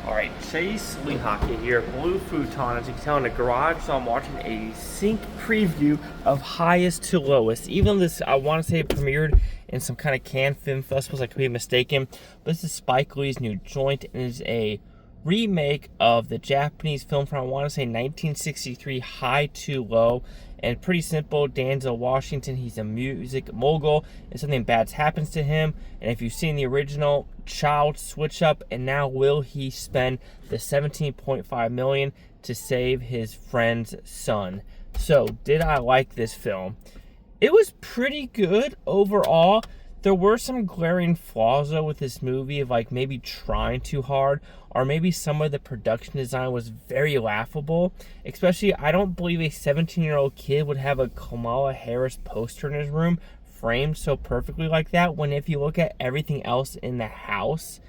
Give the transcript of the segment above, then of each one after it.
Alright, Chase Lehocky here, Blue Futon, as you can tell, in the garage. So I'm watching a sync preview of Highest to Lowest. Even though this, I want to say it premiered in some kind of Cannes Film Festivals, I could be mistaken. But this is Spike Lee's new joint, and it is a remake of the Japanese film from, I want to say, 1963, High to Low. And pretty simple, Denzel Washington, he's a music mogul, and something bad happens to him. And if you've seen the original, child switch up, and now will he spend the $17.5 million to save his friend's son? So, did I like this film? It was pretty good overall. There were some glaring flaws though with this movie of like maybe trying too hard, or maybe some of the production design was very laughable. Especially, I don't believe a 17-year-old kid would have a Kamala Harris poster in his room framed so perfectly like that, when if you look at everything else in the house,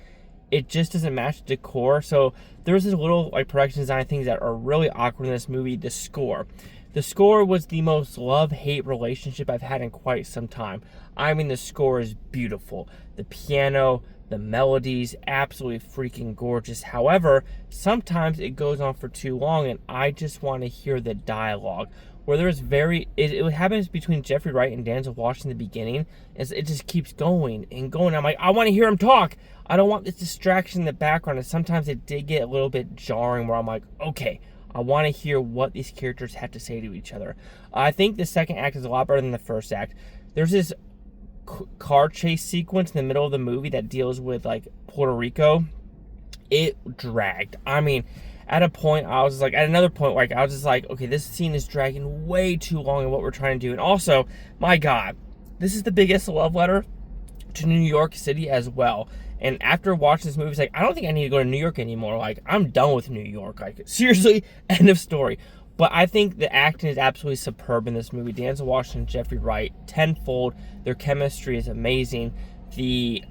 it just doesn't match the decor. So there's this little like production design things that are really awkward in this movie. The score was the most love-hate relationship I've had in quite some time. I mean, the score is beautiful. The piano, the melodies, absolutely freaking gorgeous. However, sometimes it goes on for too long, and I just want to hear the dialogue. Where there's it happens between Jeffrey Wright and Denzel Washington in the beginning, is it just keeps going and going. I'm like, I want to hear him talk. I don't want this distraction in the background. And sometimes it did get a little bit jarring where I'm like, okay, I want to hear what these characters have to say to each other. I think the second act is a lot better than the first act. There's this car chase sequence in the middle of the movie that deals with like Puerto Rico. It dragged. I mean, at another point, I was just like, okay, this scene is dragging way too long in what we're trying to do. And also, my God, this is the biggest love letter to New York City as well. And after watching this movie, it's like, I don't think I need to go to New York anymore. Like, I'm done with New York. Like, seriously, end of story. But I think the acting is absolutely superb in this movie. Denzel Washington, Jeffrey Wright, tenfold. Their chemistry is amazing. The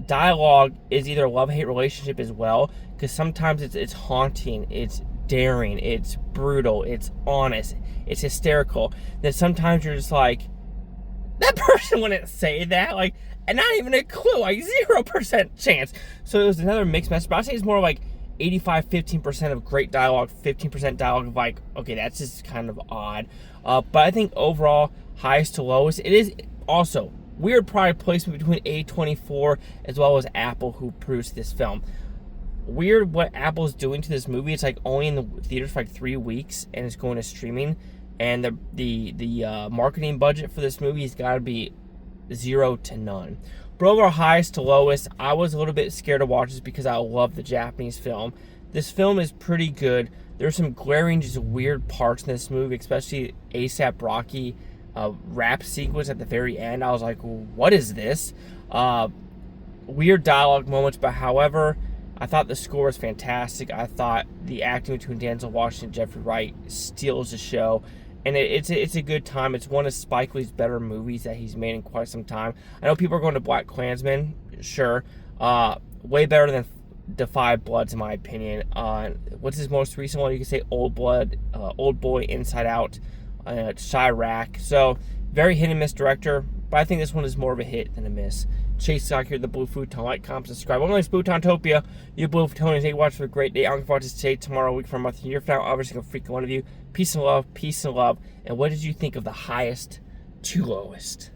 dialogue is either a love-hate relationship as well, because sometimes it's haunting, it's daring, it's brutal, it's honest, it's hysterical. Then sometimes you're just like, that person wouldn't say that, like, and not even a clue, like 0% chance. So it was another mixed message, but I'd say it's more like 15% of great dialogue, 15% dialogue of like, okay, that's just kind of odd. But I think overall, Highest to Lowest, it is also weird product placement between A24 as well as Apple, who produced this film. Weird what Apple's doing to this movie. It's like only in the theaters for like 3 weeks, and it's going to streaming. And the marketing budget for this movie has got to be 0 to none. But overall, Highest to Lowest, I was a little bit scared to watch this because I love the Japanese film. This film is pretty good. There's some glaring, just weird parts in this movie, especially A$AP Rocky rap sequence at the very end. I was like, what is this? Weird dialogue moments, but however, I thought the score was fantastic. I thought the acting between Denzel Washington and Jeffrey Wright steals the show. And it's a good time. It's one of Spike Lee's better movies that he's made in quite some time. I know people are going to BlacKkKlansman, sure. Way better than Da 5 Bloods, in my opinion. What's his most recent one? You can say Old Boy, Inside Out, Chirac. So, very hit and miss director, but I think this one is more of a hit than a miss. Chase Sock here, the Blue Futon. Like, comment, subscribe. One likes Futontopia. You Blue Futonians, hey, watch for a great day. I'm looking forward to today, tomorrow, a week from a month, a year from now. Every single freaking one of you. Peace and love, peace and love. And what did you think of the Highest to Lowest?